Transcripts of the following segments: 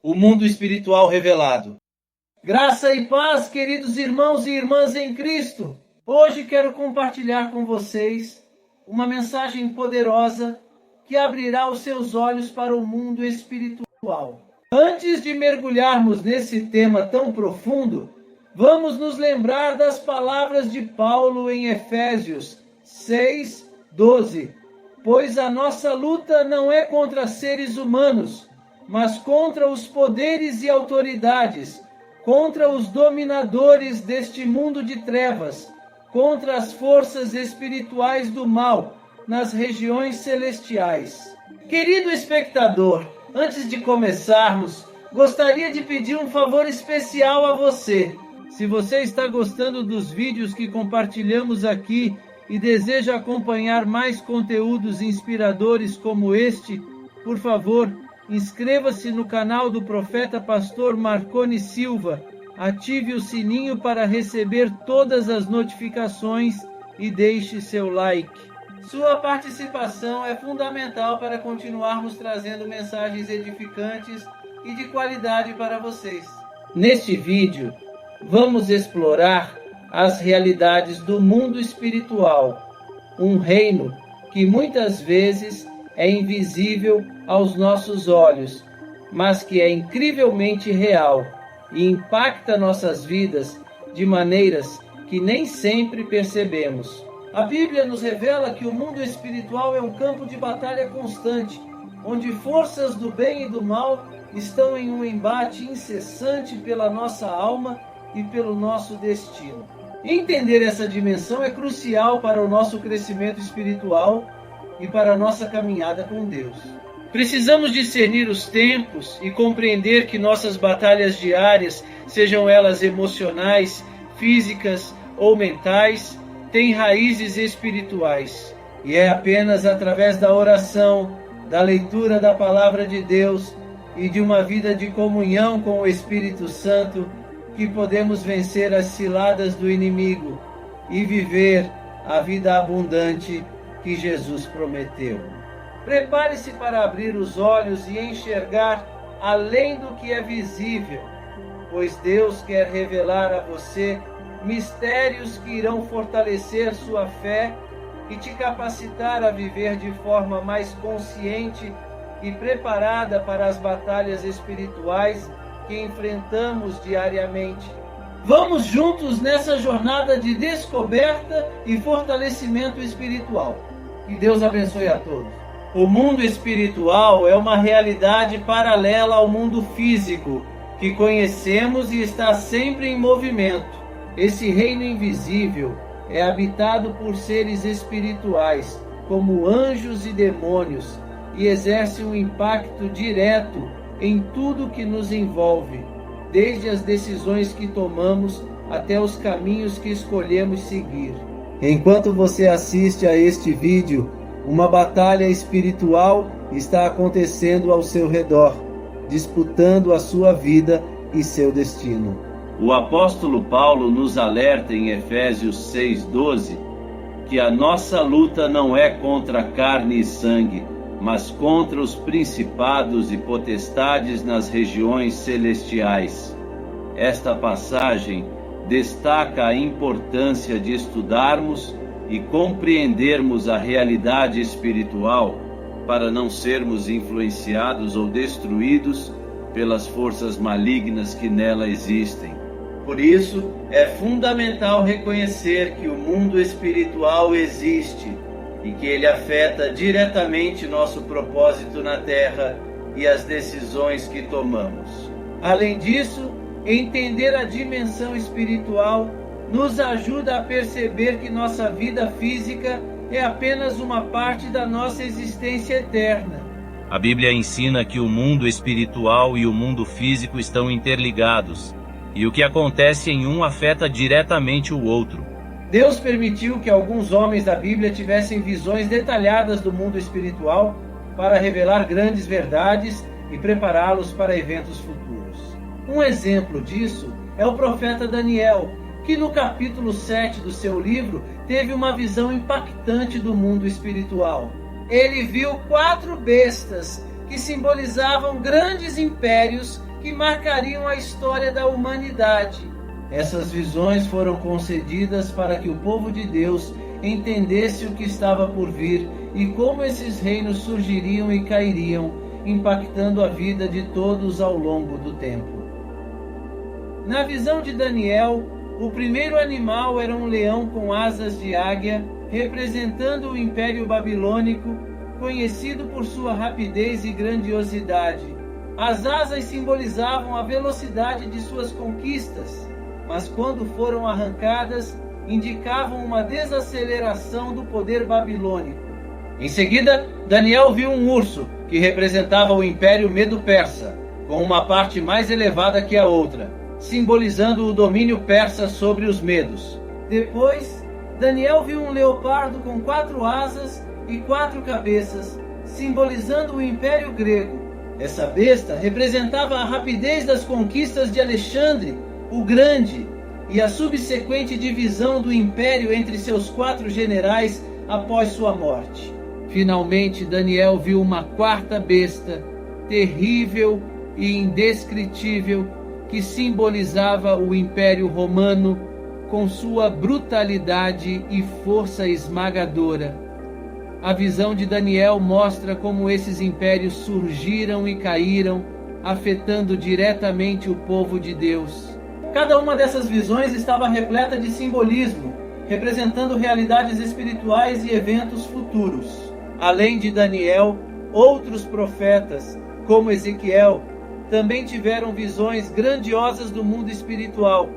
O mundo espiritual revelado. Graça e paz, queridos irmãos e irmãs em Cristo. Hoje quero compartilhar com vocês uma mensagem poderosa que abrirá os seus olhos para o mundo espiritual. Antes de mergulharmos nesse tema tão profundo, vamos nos lembrar das palavras de Paulo em Efésios 6:12. Pois a nossa luta não é contra seres humanos, mas contra os poderes e autoridades, contra os dominadores deste mundo de trevas, contra as forças espirituais do mal nas regiões celestiais. Querido espectador, antes de começarmos, gostaria de pedir um favor especial a você. Se você está gostando dos vídeos que compartilhamos aqui e deseja acompanhar mais conteúdos inspiradores como este, por favor, inscreva-se no canal do Profeta Pastor Marconi Silva, ative o sininho para receber todas as notificações e deixe seu like. Sua participação é fundamental para continuarmos trazendo mensagens edificantes e de qualidade para vocês. Neste vídeo, vamos explorar as realidades do mundo espiritual, um reino que muitas vezes é invisível aos nossos olhos, mas que é incrivelmente real e impacta nossas vidas de maneiras que nem sempre percebemos. A Bíblia nos revela que o mundo espiritual é um campo de batalha constante, onde forças do bem e do mal estão em um embate incessante pela nossa alma e pelo nosso destino. Entender essa dimensão é crucial para o nosso crescimento espiritual e para a nossa caminhada com Deus. Precisamos discernir os tempos e compreender que nossas batalhas diárias, sejam elas emocionais, físicas ou mentais, têm raízes espirituais. E é apenas através da oração, da leitura da Palavra de Deus e de uma vida de comunhão com o Espírito Santo que podemos vencer as ciladas do inimigo e viver a vida abundante que Jesus prometeu. Prepare-se para abrir os olhos e enxergar além do que é visível, pois Deus quer revelar a você mistérios que irão fortalecer sua fé e te capacitar a viver de forma mais consciente e preparada para as batalhas espirituais que enfrentamos diariamente. Vamos juntos nessa jornada de descoberta e fortalecimento espiritual. Que Deus abençoe a todos. O mundo espiritual é uma realidade paralela ao mundo físico, que conhecemos e está sempre em movimento. Esse reino invisível é habitado por seres espirituais, como anjos e demônios, e exerce um impacto direto em tudo que nos envolve, desde as decisões que tomamos até os caminhos que escolhemos seguir. Enquanto você assiste a este vídeo, uma batalha espiritual está acontecendo ao seu redor, disputando a sua vida e seu destino. O apóstolo Paulo nos alerta em Efésios 6:12 que a nossa luta não é contra carne e sangue, mas contra os principados e potestades nas regiões celestiais. Esta passagem destaca a importância de estudarmos e compreendermos a realidade espiritual para não sermos influenciados ou destruídos pelas forças malignas que nela existem. Por isso, é fundamental reconhecer que o mundo espiritual existe e que ele afeta diretamente nosso propósito na Terra e as decisões que tomamos. Além disso, entender a dimensão espiritual nos ajuda a perceber que nossa vida física é apenas uma parte da nossa existência eterna. A Bíblia ensina que o mundo espiritual e o mundo físico estão interligados, e o que acontece em um afeta diretamente o outro. Deus permitiu que alguns homens da Bíblia tivessem visões detalhadas do mundo espiritual para revelar grandes verdades e prepará-los para eventos futuros. Um exemplo disso é o profeta Daniel, que no capítulo 7 do seu livro teve uma visão impactante do mundo espiritual. Ele viu 4 bestas que simbolizavam grandes impérios que marcariam a história da humanidade. Essas visões foram concedidas para que o povo de Deus entendesse o que estava por vir e como esses reinos surgiriam e cairiam, impactando a vida de todos ao longo do tempo. Na visão de Daniel, o primeiro animal era um leão com asas de águia, representando o Império Babilônico, conhecido por sua rapidez e grandiosidade. As asas simbolizavam a velocidade de suas conquistas, mas quando foram arrancadas, indicavam uma desaceleração do poder babilônico. Em seguida, Daniel viu um urso, que representava o Império Medo-Persa, com uma parte mais elevada que a outra, simbolizando o domínio persa sobre os medos. Depois, Daniel viu um leopardo com 4 asas e 4 cabeças, simbolizando o Império Grego. Essa besta representava a rapidez das conquistas de Alexandre, o Grande, e a subsequente divisão do império entre seus 4 generais após sua morte. Finalmente, Daniel viu uma 4ª besta, terrível e indescritível, que simbolizava o Império Romano com sua brutalidade e força esmagadora. A visão de Daniel mostra como esses impérios surgiram e caíram, afetando diretamente o povo de Deus. Cada uma dessas visões estava repleta de simbolismo, representando realidades espirituais e eventos futuros. Além de Daniel, outros profetas, como Ezequiel, também tiveram visões grandiosas do mundo espiritual,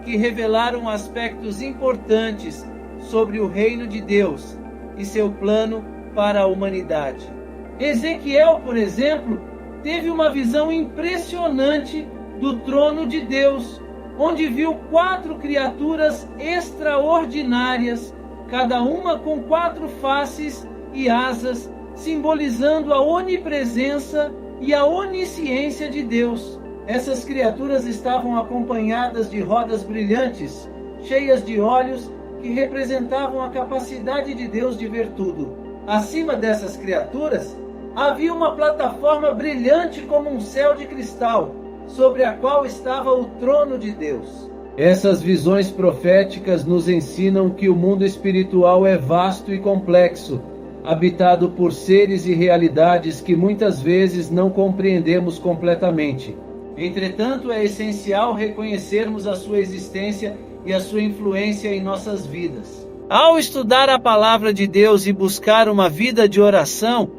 que revelaram aspectos importantes sobre o reino de Deus e seu plano para a humanidade. Ezequiel, por exemplo, teve uma visão impressionante do trono de Deus, onde viu 4 criaturas extraordinárias, cada uma com 4 faces e asas, simbolizando a onipresença e a onisciência de Deus. Essas criaturas estavam acompanhadas de rodas brilhantes, cheias de olhos, que representavam a capacidade de Deus de ver tudo. Acima dessas criaturas, havia uma plataforma brilhante como um céu de cristal, sobre a qual estava o trono de Deus. Essas visões proféticas nos ensinam que o mundo espiritual é vasto e complexo, habitado por seres e realidades que muitas vezes não compreendemos completamente. Entretanto, é essencial reconhecermos a sua existência e a sua influência em nossas vidas. Ao estudar a palavra de Deus e buscar uma vida de oração,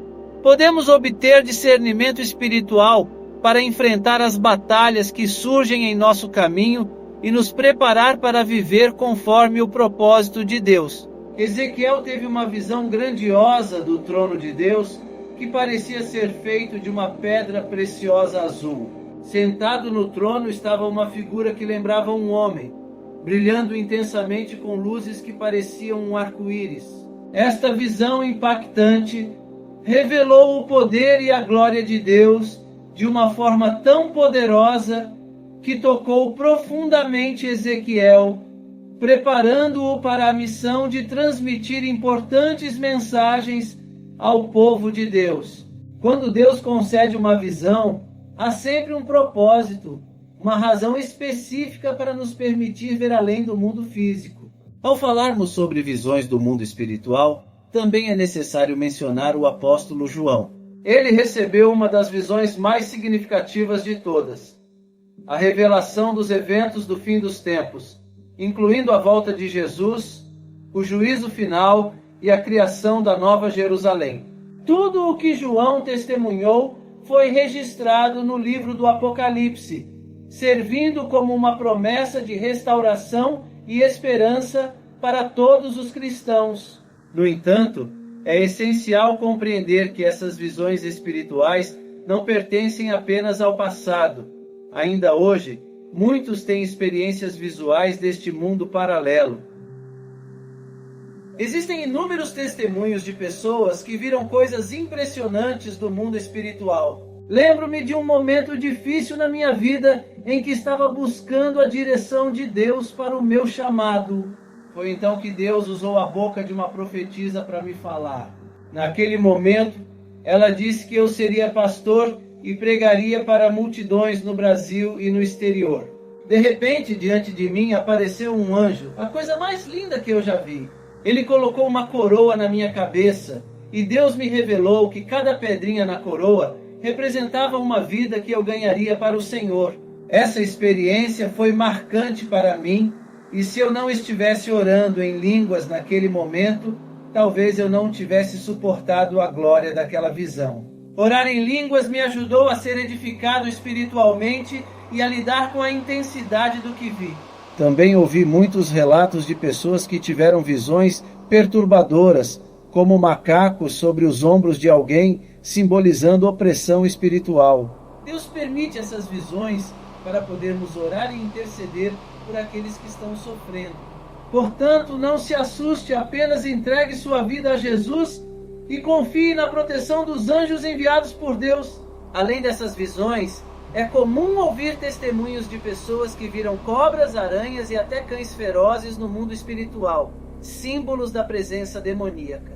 podemos obter discernimento espiritual para enfrentar as batalhas que surgem em nosso caminho e nos preparar para viver conforme o propósito de Deus. Ezequiel teve uma visão grandiosa do trono de Deus, que parecia ser feito de uma pedra preciosa azul. Sentado no trono estava uma figura que lembrava um homem, brilhando intensamente com luzes que pareciam um arco-íris. Esta visão impactante revelou o poder e a glória de Deus de uma forma tão poderosa que tocou profundamente Ezequiel, preparando-o para a missão de transmitir importantes mensagens ao povo de Deus. Quando Deus concede uma visão, há sempre um propósito, uma razão específica para nos permitir ver além do mundo físico. Ao falarmos sobre visões do mundo espiritual, também é necessário mencionar o apóstolo João. Ele recebeu uma das visões mais significativas de todas, a revelação dos eventos do fim dos tempos, incluindo a volta de Jesus, o juízo final e a criação da Nova Jerusalém. Tudo o que João testemunhou foi registrado no livro do Apocalipse, servindo como uma promessa de restauração e esperança para todos os cristãos. No entanto, é essencial compreender que essas visões espirituais não pertencem apenas ao passado. Ainda hoje, muitos têm experiências visuais deste mundo paralelo. Existem inúmeros testemunhos de pessoas que viram coisas impressionantes do mundo espiritual. Lembro-me de um momento difícil na minha vida em que estava buscando a direção de Deus para o meu chamado. Foi então que Deus usou a boca de uma profetisa para me falar. Naquele momento, ela disse que eu seria pastor e pregaria para multidões no Brasil e no exterior. De repente, diante de mim apareceu um anjo, a coisa mais linda que eu já vi. Ele colocou uma coroa na minha cabeça e Deus me revelou que cada pedrinha na coroa representava uma vida que eu ganharia para o Senhor. Essa experiência foi marcante para mim e se eu não estivesse orando em línguas naquele momento, talvez eu não tivesse suportado a glória daquela visão. Orar em línguas me ajudou a ser edificado espiritualmente e a lidar com a intensidade do que vi. Também ouvi muitos relatos de pessoas que tiveram visões perturbadoras, como macacos sobre os ombros de alguém, simbolizando opressão espiritual. Deus permite essas visões para podermos orar e interceder por aqueles que estão sofrendo. Portanto, não se assuste, apenas entregue sua vida a Jesus e confie na proteção dos anjos enviados por Deus. Além dessas visões, é comum ouvir testemunhos de pessoas que viram cobras, aranhas e até cães ferozes no mundo espiritual, símbolos da presença demoníaca.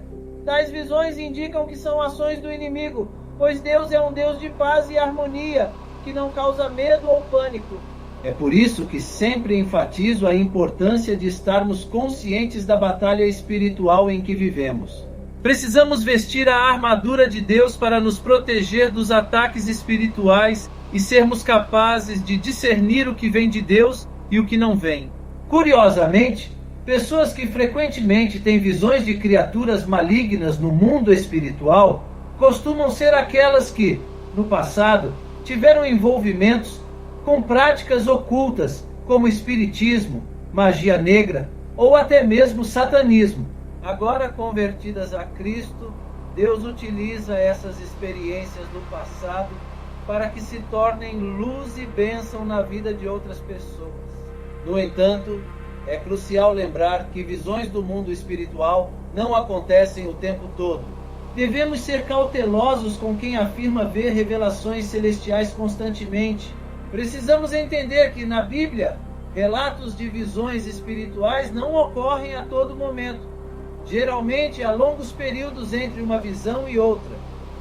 Tais visões indicam que são ações do inimigo, pois Deus é um Deus de paz e harmonia, que não causa medo ou pânico. É por isso que sempre enfatizo a importância de estarmos conscientes da batalha espiritual em que vivemos. Precisamos vestir a armadura de Deus para nos proteger dos ataques espirituais e sermos capazes de discernir o que vem de Deus e o que não vem. Curiosamente, pessoas que frequentemente têm visões de criaturas malignas no mundo espiritual costumam ser aquelas que, no passado, tiveram envolvimentos com práticas ocultas como espiritismo, magia negra ou até mesmo satanismo. Agora convertidas a Cristo, Deus utiliza essas experiências do passado para que se tornem luz e bênção na vida de outras pessoas. No entanto, é crucial lembrar que visões do mundo espiritual não acontecem o tempo todo. Devemos ser cautelosos com quem afirma ver revelações celestiais constantemente. Precisamos entender que na Bíblia, relatos de visões espirituais não ocorrem a todo momento. Geralmente há longos períodos entre uma visão e outra.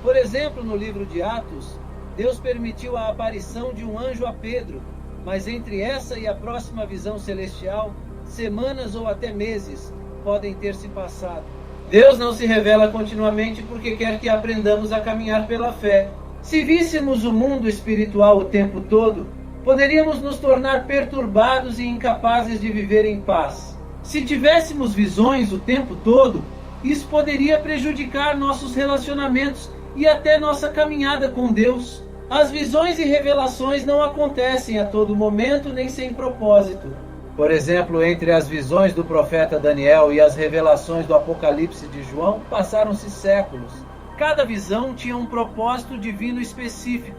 Por exemplo, no livro de Atos, Deus permitiu a aparição de um anjo a Pedro, mas entre essa e a próxima visão celestial, semanas ou até meses podem ter se passado. Deus não se revela continuamente porque quer que aprendamos a caminhar pela fé. Se víssemos o mundo espiritual o tempo todo, poderíamos nos tornar perturbados e incapazes de viver em paz. Se tivéssemos visões o tempo todo, isso poderia prejudicar nossos relacionamentos e até nossa caminhada com Deus. As visões e revelações não acontecem a todo momento nem sem propósito. Por exemplo, entre as visões do profeta Daniel e as revelações do Apocalipse de João, passaram-se séculos. Cada visão tinha um propósito divino específico,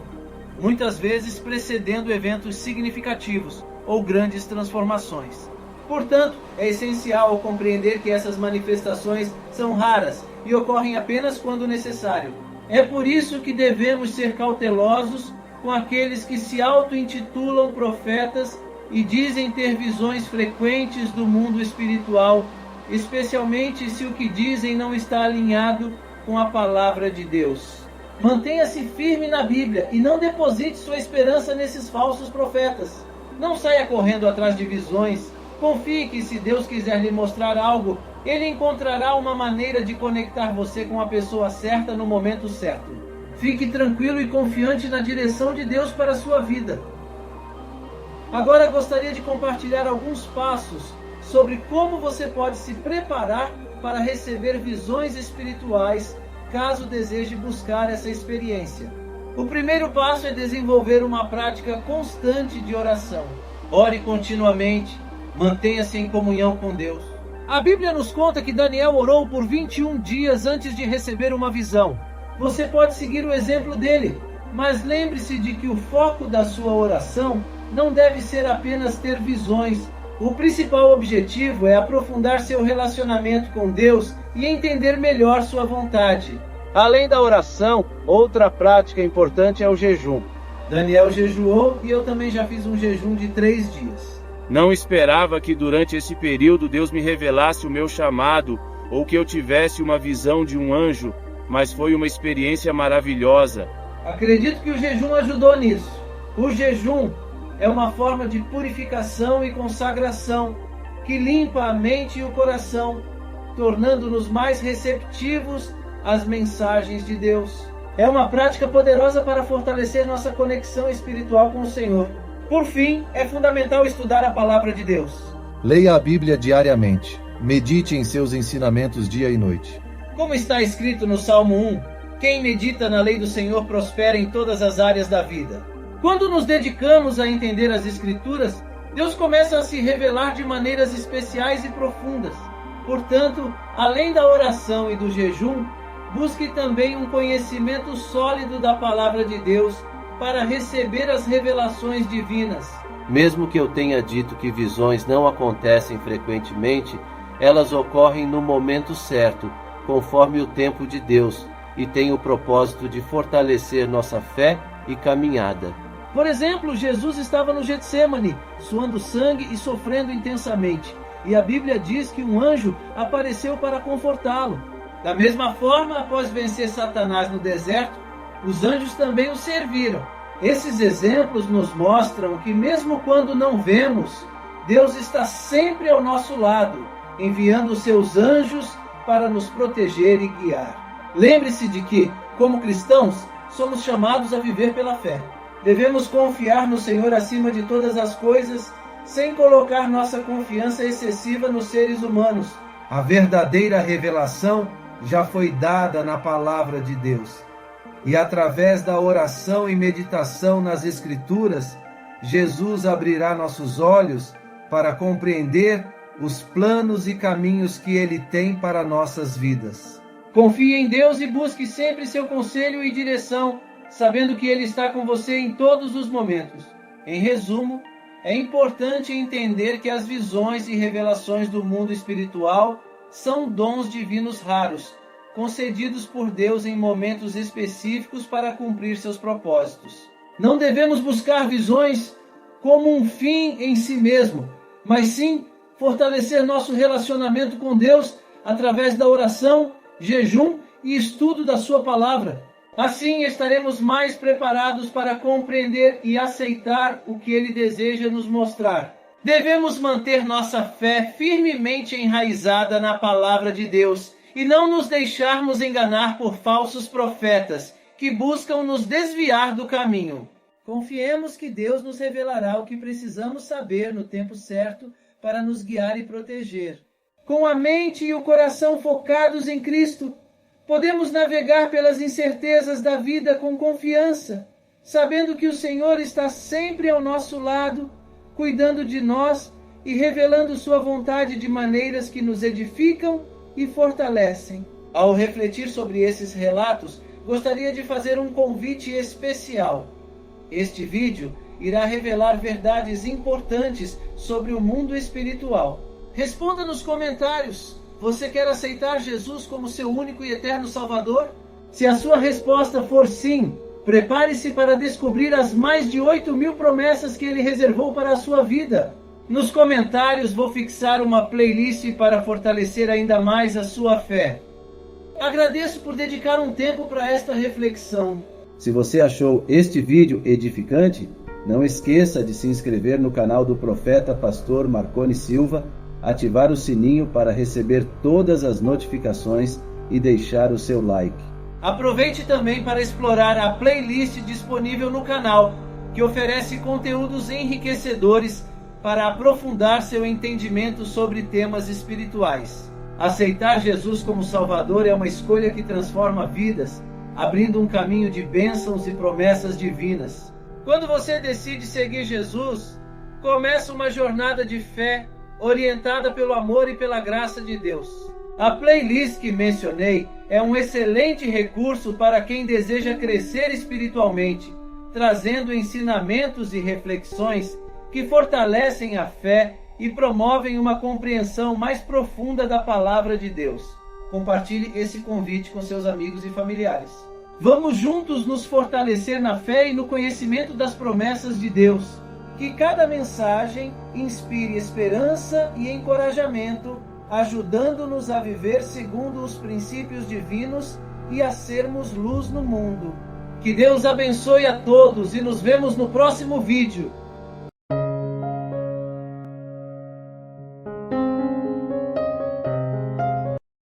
muitas vezes precedendo eventos significativos ou grandes transformações. Portanto, é essencial compreender que essas manifestações são raras e ocorrem apenas quando necessário. É por isso que devemos ser cautelosos com aqueles que se auto-intitulam profetas e dizem ter visões frequentes do mundo espiritual, especialmente se o que dizem não está alinhado com a palavra de Deus. Mantenha-se firme na Bíblia e não deposite sua esperança nesses falsos profetas. Não saia correndo atrás de visões. Confie que se Deus quiser lhe mostrar algo, Ele encontrará uma maneira de conectar você com a pessoa certa no momento certo. Fique tranquilo e confiante na direção de Deus para a sua vida. Agora gostaria de compartilhar alguns passos sobre como você pode se preparar para receber visões espirituais, caso deseje buscar essa experiência. O primeiro passo é desenvolver uma prática constante de oração. Ore continuamente. Mantenha-se em comunhão com Deus. A Bíblia nos conta que Daniel orou por 21 dias antes de receber uma visão. Você pode seguir o exemplo dele, mas lembre-se de que o foco da sua oração não deve ser apenas ter visões. O principal objetivo é aprofundar seu relacionamento com Deus e entender melhor sua vontade. Além da oração, outra prática importante é o jejum. Daniel jejuou e eu também já fiz um jejum de 3 dias. Não esperava que durante esse período Deus me revelasse o meu chamado ou que eu tivesse uma visão de um anjo, mas foi uma experiência maravilhosa. Acredito que o jejum ajudou nisso. O jejum é uma forma de purificação e consagração que limpa a mente e o coração, tornando-nos mais receptivos às mensagens de Deus. É uma prática poderosa para fortalecer nossa conexão espiritual com o Senhor. Por fim, é fundamental estudar a palavra de Deus. Leia a Bíblia diariamente. Medite em seus ensinamentos dia e noite. Como está escrito no Salmo 1, quem medita na lei do Senhor prospera em todas as áreas da vida. Quando nos dedicamos a entender as Escrituras, Deus começa a se revelar de maneiras especiais e profundas. Portanto, além da oração e do jejum, busque também um conhecimento sólido da palavra de Deus para receber as revelações divinas. Mesmo que eu tenha dito que visões não acontecem frequentemente, elas ocorrem no momento certo, conforme o tempo de Deus, e têm o propósito de fortalecer nossa fé e caminhada. Por exemplo, Jesus estava no Getsêmani, suando sangue e sofrendo intensamente, e a Bíblia diz que um anjo apareceu para confortá-lo. Da mesma forma, após vencer Satanás no deserto, os anjos também o serviram. Esses exemplos nos mostram que mesmo quando não vemos, Deus está sempre ao nosso lado, enviando seus anjos para nos proteger e guiar. Lembre-se de que, como cristãos, somos chamados a viver pela fé. Devemos confiar no Senhor acima de todas as coisas, sem colocar nossa confiança excessiva nos seres humanos. A verdadeira revelação já foi dada na palavra de Deus. E através da oração e meditação nas Escrituras, Jesus abrirá nossos olhos para compreender os planos e caminhos que Ele tem para nossas vidas. Confie em Deus e busque sempre seu conselho e direção, sabendo que Ele está com você em todos os momentos. Em resumo, é importante entender que as visões e revelações do mundo espiritual são dons divinos raros, concedidos por Deus em momentos específicos para cumprir seus propósitos. Não devemos buscar visões como um fim em si mesmo, mas sim fortalecer nosso relacionamento com Deus através da oração, jejum e estudo da sua palavra. Assim estaremos mais preparados para compreender e aceitar o que Ele deseja nos mostrar. Devemos manter nossa fé firmemente enraizada na palavra de Deus e não nos deixarmos enganar por falsos profetas que buscam nos desviar do caminho. Confiemos que Deus nos revelará o que precisamos saber no tempo certo para nos guiar e proteger. Com a mente e o coração focados em Cristo, podemos navegar pelas incertezas da vida com confiança, sabendo que o Senhor está sempre ao nosso lado, cuidando de nós e revelando sua vontade de maneiras que nos edificam e fortalecem. Ao refletir sobre esses relatos, gostaria de fazer um convite especial. Este vídeo irá revelar verdades importantes sobre o mundo espiritual. Responda nos comentários: você quer aceitar Jesus como seu único e eterno Salvador? Se a sua resposta for sim, prepare-se para descobrir as mais de 8.000 promessas que Ele reservou para a sua vida. Nos comentários vou fixar uma playlist para fortalecer ainda mais a sua fé. Agradeço por dedicar um tempo para esta reflexão. Se você achou este vídeo edificante, não esqueça de se inscrever no canal do Profeta Pastor Marconi Silva, ativar o sininho para receber todas as notificações e deixar o seu like. Aproveite também para explorar a playlist disponível no canal, que oferece conteúdos enriquecedores para aprofundar seu entendimento sobre temas espirituais. Aceitar Jesus como Salvador é uma escolha que transforma vidas, abrindo um caminho de bênçãos e promessas divinas. Quando você decide seguir Jesus, começa uma jornada de fé orientada pelo amor e pela graça de Deus. A playlist que mencionei é um excelente recurso para quem deseja crescer espiritualmente, trazendo ensinamentos e reflexões que fortalecem a fé e promovem uma compreensão mais profunda da palavra de Deus. Compartilhe esse convite com seus amigos e familiares. Vamos juntos nos fortalecer na fé e no conhecimento das promessas de Deus. Que cada mensagem inspire esperança e encorajamento, ajudando-nos a viver segundo os princípios divinos e a sermos luz no mundo. Que Deus abençoe a todos e nos vemos no próximo vídeo.